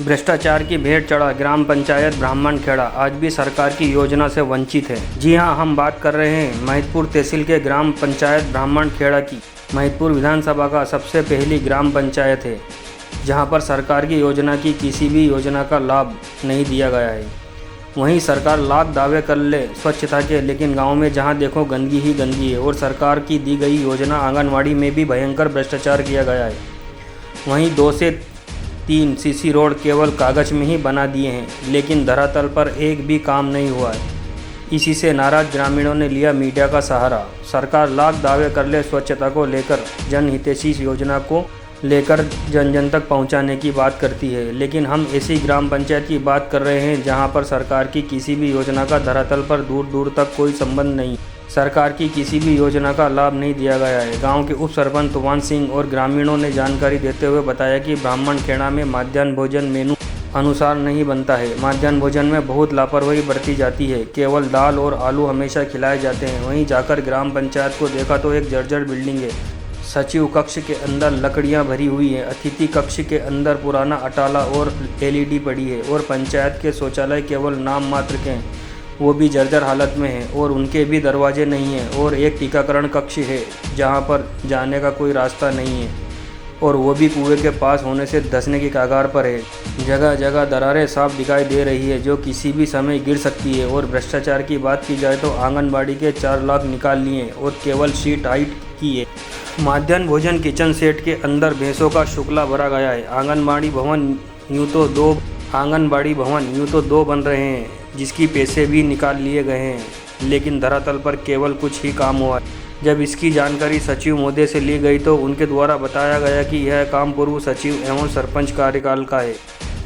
भ्रष्टाचार की भेंट चढ़ा ग्राम पंचायत ब्राह्मणखेड़ा आज भी सरकार की योजना से वंचित है। जी हां, हम बात कर रहे हैं महिदपुर तहसील के ग्राम पंचायत ब्राह्मणखेड़ा की। महिदपुर विधानसभा का सबसे पहली ग्राम पंचायत है जहां पर सरकार की योजना की किसी भी योजना का लाभ नहीं दिया गया है। वहीं सरकार लाख दावे कर ले स्वच्छता के, लेकिन गाँव में जहाँ देखो गंदगी ही गंदगी है और सरकार की दी गई योजना आंगनवाड़ी में भी भयंकर भ्रष्टाचार किया गया है। वहीं 2 से 3 सीसी रोड केवल कागज में ही बना दिए हैं, लेकिन धरातल पर एक भी काम नहीं हुआ है। इसी से नाराज ग्रामीणों ने लिया मीडिया का सहारा। सरकार लाख दावे कर ले स्वच्छता को लेकर, जनहितैषी योजना को लेकर जन जन तक पहुंचाने की बात करती है, लेकिन हम ऐसी ग्राम पंचायत की बात कर रहे हैं जहां पर सरकार की किसी भी योजना का धरातल पर दूर दूर तक कोई संबंध नहीं। सरकार की किसी भी योजना का लाभ नहीं दिया गया है। गांव के उप सरपंच तूफान सिंह और ग्रामीणों ने जानकारी देते हुए बताया कि ब्राह्मणखेड़ा में मध्याह्न भोजन मेनू अनुसार नहीं बनता है। मध्याह्न भोजन में बहुत लापरवाही बरती जाती है, केवल दाल और आलू हमेशा खिलाए जाते हैं। वहीं जाकर ग्राम पंचायत को देखा तो एक जर्जर बिल्डिंग है। सचिव कक्ष के अंदर लकड़ियां भरी हुई हैं, अतिथि कक्ष के अंदर पुराना अटाला और एलईडी पड़ी है और पंचायत के शौचालय केवल नाम मात्र के हैं, वो भी जर्जर हालत में हैं और उनके भी दरवाजे नहीं हैं। और एक टीकाकरण कक्ष है जहां पर जाने का कोई रास्ता नहीं है और वो भी कुएं के पास होने से धंसने की कगार पर है। जगह जगह दरारें साफ दिखाई दे रही है जो किसी भी समय गिर सकती है। और भ्रष्टाचार की बात की जाए तो आंगनबाड़ी के 4 लाख निकाल लिए और केवल शीट हाइट की है। मध्याह्न भोजन किचन सेट के अंदर भैंसों का शुक्ला भरा गया है। आंगनबाड़ी भवन यूँ तो दो बन रहे हैं जिसकी पैसे भी निकाल लिए गए हैं, लेकिन धरातल पर केवल कुछ ही काम हुआ है। जब इसकी जानकारी सचिव महोदय से ली गई तो उनके द्वारा बताया गया कि यह काम पूर्व सचिव एवं सरपंच कार्यकाल का है,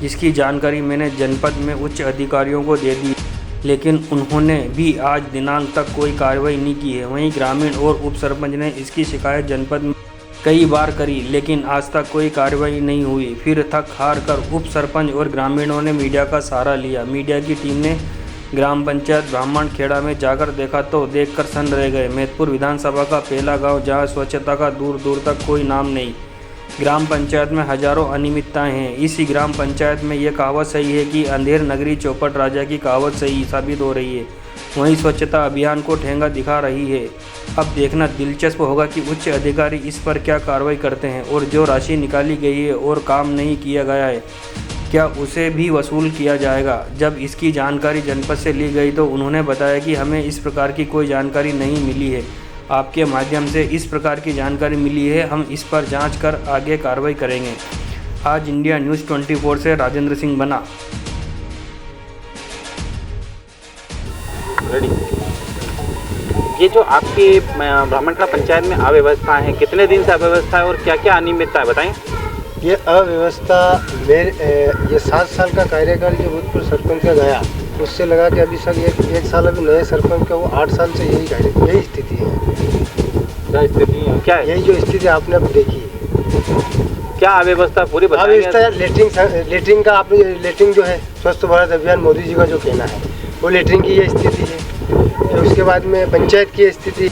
जिसकी जानकारी मैंने जनपद में उच्च अधिकारियों को दे दी, लेकिन उन्होंने भी आज दिनांक तक कोई कार्रवाई नहीं की है। वहीं ग्रामीण और उप सरपंच ने इसकी शिकायत जनपद में कई बार करी, लेकिन आज तक कोई कार्रवाई नहीं हुई। फिर थक हार कर उप सरपंच और ग्रामीणों ने मीडिया का सहारा लिया। मीडिया की टीम ने ग्राम पंचायत ब्राह्मणखेड़ा में जाकर देखा तो देखकर सन रह गए। महिदपुर विधानसभा का पहला गांव जहां स्वच्छता का दूर दूर तक कोई नाम नहीं। ग्राम पंचायत में हजारों अनियमितताएं हैं। इसी ग्राम पंचायत में ये कहावत सही है कि अंधेर नगरी चौपट राजा की कहावत सही साबित हो रही है। वहीं स्वच्छता अभियान को ठेंगा दिखा रही है। अब देखना दिलचस्प होगा कि उच्च अधिकारी इस पर क्या कार्रवाई करते हैं और जो राशि निकाली गई है और काम नहीं किया गया है, क्या उसे भी वसूल किया जाएगा। जब इसकी जानकारी जनपद से ली गई तो उन्होंने बताया कि हमें इस प्रकार की कोई जानकारी नहीं मिली है। आपके माध्यम से इस प्रकार की जानकारी मिली है, हम इस पर जांच कर आगे कार्रवाई करेंगे। आज इंडिया न्यूज़ 24 से राजेंद्र सिंह बना। रेडी। ये जो आपकी ब्राह्मणखेड़ा पंचायत में अव्यवस्था है, कितने दिन से अव्यवस्था है और क्या क्या अनियमितता है बताएं। ये अव्यवस्था ये 7 साल का कार्यकाल जो भूतपूर्व सरपंच का गया, उससे लगा कि अभी सर एक साल अभी नए सरपंच का, वो 8 साल से यही स्थिति है। क्या स्थिति है? क्या है? यही जो स्थिति आपने अब देखी है। क्या अव्यवस्था पूरी अव्यवस्था लेटरिंग का, आपने लेटरिंग जो है स्वच्छ भारत अभियान मोदी जी का जो कहना है, वो लेटरिंग की ये स्थिति है। फिर उसके बाद में पंचायत की स्थिति,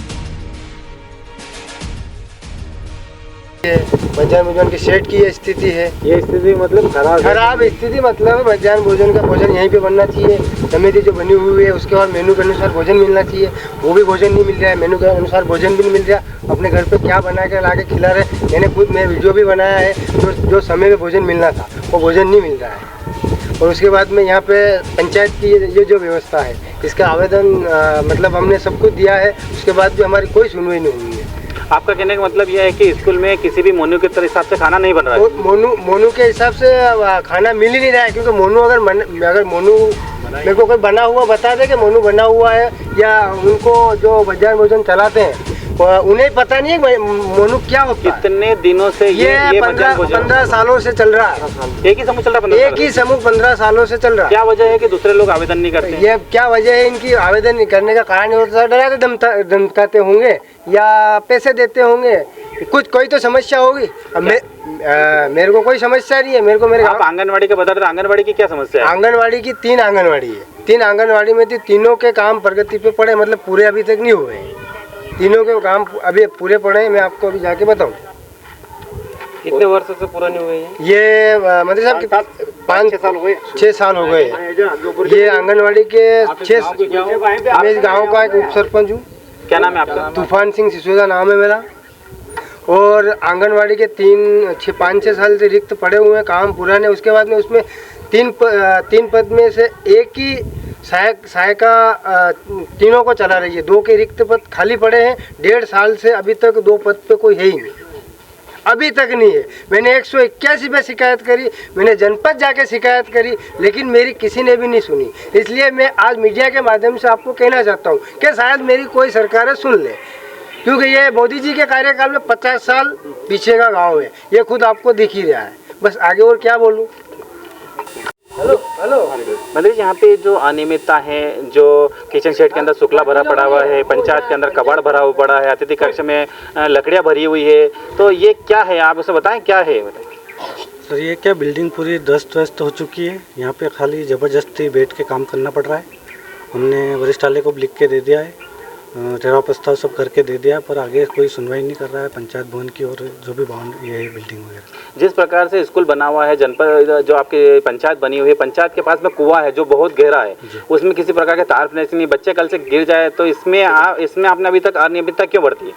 मध्याह्न भोजन के सेट की ये स्थिति है। ये स्थिति मतलब खराब स्थिति, मतलब मध्याह्न भोजन का भोजन यहीं पे बनना चाहिए। समिति जो बनी हुई है उसके बाद मेनू के अनुसार भोजन मिलना चाहिए, वो भी भोजन नहीं मिल रहा है। मेनू के अनुसार भोजन भी नहीं मिल रहा। अपने घर पे क्या बना के ला के खिला रहे। मैंने खुद मैं वीडियो भी बनाया है, जो समय में भोजन मिलना था वो भोजन नहीं मिल रहा है। और उसके बाद में यहाँ पे पंचायत की ये जो व्यवस्था है, इसका आवेदन मतलब हमने सब कुछ दिया है, उसके बाद भी हमारी कोई सुनवाई नहीं हुई है। आपका कहने का मतलब यह है कि स्कूल में किसी भी मोनू के हिसाब से खाना नहीं बन रहा है। मोनू के हिसाब से खाना मिल ही नहीं रहा है, क्योंकि मोनू अगर मोनू मेरे को कोई बना हुआ बता दे कि मोनू बना हुआ है, या उनको जो मध्याह्न भोजन चलाते हैं उन्हें पता नहीं है मोनू क्या होता है। कितने दिनों से ये 15 सालों से चल रहा है। एक ही समूह चल रहा है। एक ही समूह 15 सालों से चल रहा है। क्या वजह है कि दूसरे लोग आवेदन नहीं करते? ये क्या वजह है इनकी आवेदन नहीं करने का कारण? होता डरा के धमकाते होंगे या पैसे देते होंगे, कुछ कोई तो समस्या होगी। अब मेरे को कोई समस्या नहीं है। मेरे को आप आंगनवाड़ी का बता रहे थे, आंगनवाड़ी की क्या समस्या है? आंगनवाड़ी की 3 आंगनवाड़ी है। 3 आंगनवाड़ी में थी, तीनों के काम प्रगति पे पड़े, मतलब पूरे अभी तक नहीं हुए हैं। तीनों के काम अभी पूरे पड़े हैं। मैं आपको अभी जाके बताऊं। कितने वर्षों से पूरा नहीं हुए हैं? ये मंत्री साहब के 6 साल हो गए। ये आंगनवाड़ी के 6 मैं इस गाँव का एक उप सरपंच हूँ। क्या नाम है आपका? तूफान सिंह सिसोदिया नाम है मेरा। और आंगनवाड़ी के 5-6 साल से रिक्त पड़े हुए हैं, काम पूरा नहीं। उसके बाद में उसमें 3 पद में से एक ही सहायिका तीनों को चला रही है। 2 के रिक्त पद खाली पड़े हैं। 1.5 साल से अभी तक 2 पद पे कोई है ही नहीं, अभी तक नहीं है। मैंने 181 पे शिकायत करी, मैंने जनपद जाके शिकायत करी, लेकिन मेरी किसी ने भी नहीं सुनी। इसलिए मैं आज मीडिया के माध्यम से आपको कहना चाहता हूँ कि शायद मेरी कोई सरकार सुन ले, क्योंकि ये मोदी जी के कार्यकाल में 50 साल पीछे का गाँव है। ये खुद आपको दिख ही रहा है। बस आगे और क्या बोलूँ। हेलो मंत्री जी, यहाँ पे जो अनियमितता है, जो किचन शेड के अंदर शुक्ला भरा पड़ा हुआ है, पंचायत के अंदर कबाड़ भरा हुआ पड़ा है, अतिथि कक्ष में लकड़ियाँ भरी हुई है, तो ये क्या है? आप उसे बताएं क्या है। सर ये क्या बिल्डिंग पूरी ध्वस्त हो चुकी है। यहाँ पे खाली ज़बरदस्ती बैठ के काम करना पड़ रहा है। हमने वरिष्ठालय को लिख के दे दिया है, ठहराव प्रस्ताव सब करके दे दिया, पर आगे कोई सुनवाई नहीं कर रहा है पंचायत भवन की और जो भी भवन ये है बिल्डिंग वगैरह। जिस प्रकार से स्कूल बना हुआ है, जनपद जो आपकी पंचायत बनी हुई है, पंचायत के पास में कुआं है जो बहुत गहरा है, उसमें किसी प्रकार के तार फिनिशिंग नहीं, बच्चे कल से गिर जाए तो इसमें आपने अभी तक अनियमितता क्यों बढ़ती है?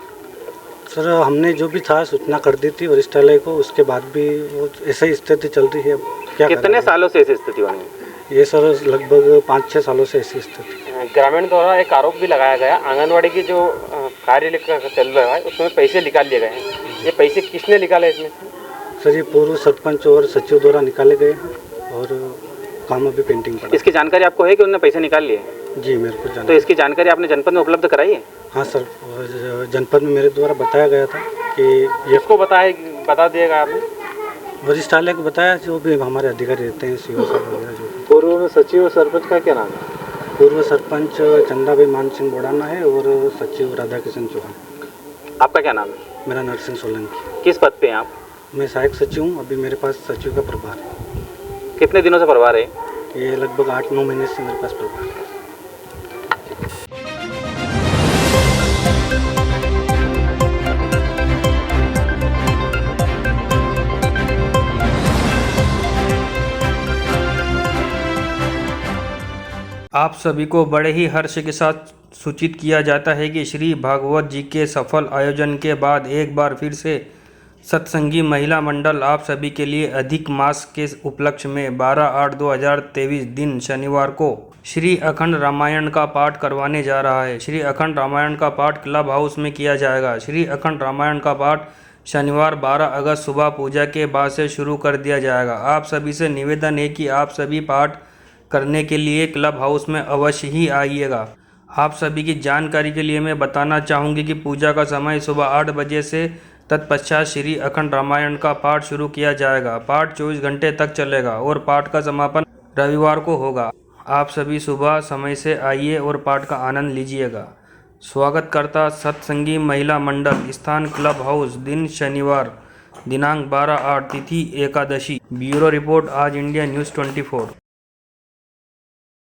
सर हमने जो भी था सूचना कर दी थी वरिष्ठालय को, उसके बाद भी वो ऐसा ही स्थिति चल रही है। अब क्या कितने सालों से ऐसी स्थिति बनी है? ये सर लगभग 5-6 सालों से ऐसी स्थिति। ग्रामीण द्वारा एक आरोप भी लगाया गया, आंगनवाड़ी की जो कार्य चल रहा है उसमें पैसे निकाल लिए गए हैं। ये पैसे किसने निकाले इसमें? सर ये पूर्व सरपंच और सचिव द्वारा निकाले गए हैं और काम अभी पेंडिंग पड़ा। इसकी जानकारी आपको है कि उन्होंने पैसे निकाल लिए? जी मेरे को तो इसकी जानकारी आपने जनपद में उपलब्ध कराई है? हाँ सर, जनपद में मेरे द्वारा बताया गया था कि ये इसको बता दिएगा आपने? वरिष्ठालय को बताया, जो भी हमारे अधिकारी रहते हैं सीओ साहब वगैरह जो। पूर्व में सचिव और सरपंच का क्या नाम है? पूर्व सरपंच चंदाभाई मान सिंह बोडाना है और सचिव राधा किशन चौहान। आपका क्या नाम है? मेरा नरसिंह सोलंकी। किस पद पे हैं आप? मैं सहायक सचिव हूँ। अभी मेरे पास सचिव का प्रभार है। कितने दिनों से प्रभार है? ये लगभग 8-9 महीने से मेरे पास प्रभार है। आप सभी को बड़े ही हर्ष के साथ सूचित किया जाता है कि श्री भागवत जी के सफल आयोजन के बाद एक बार फिर से सत्संगी महिला मंडल आप सभी के लिए अधिक मास के उपलक्ष्य में 12/8/2023 दिन शनिवार को श्री अखंड रामायण का पाठ करवाने जा रहा है। श्री अखंड रामायण का पाठ क्लब हाउस में किया जाएगा। श्री अखंड रामायण का पाठ शनिवार 12 अगस्त सुबह पूजा के बाद से शुरू कर दिया जाएगा। आप सभी से निवेदन है कि आप सभी पाठ करने के लिए क्लब हाउस में अवश्य ही आइएगा। आप सभी की जानकारी के लिए मैं बताना चाहूँगी कि पूजा का समय सुबह 8 बजे से तत्पश्चात श्री अखंड रामायण का पाठ शुरू किया जाएगा। पाठ 24 घंटे तक चलेगा और पाठ का समापन रविवार को होगा। आप सभी सुबह समय से आइए और पाठ का आनंद लीजिएगा। स्वागत करता सत्संगी महिला मंडल, स्थान क्लब हाउस, दिन शनिवार, दिनांक 12/8, तिथि एकादशी। ब्यूरो रिपोर्ट, आज इंडिया न्यूज़ 24।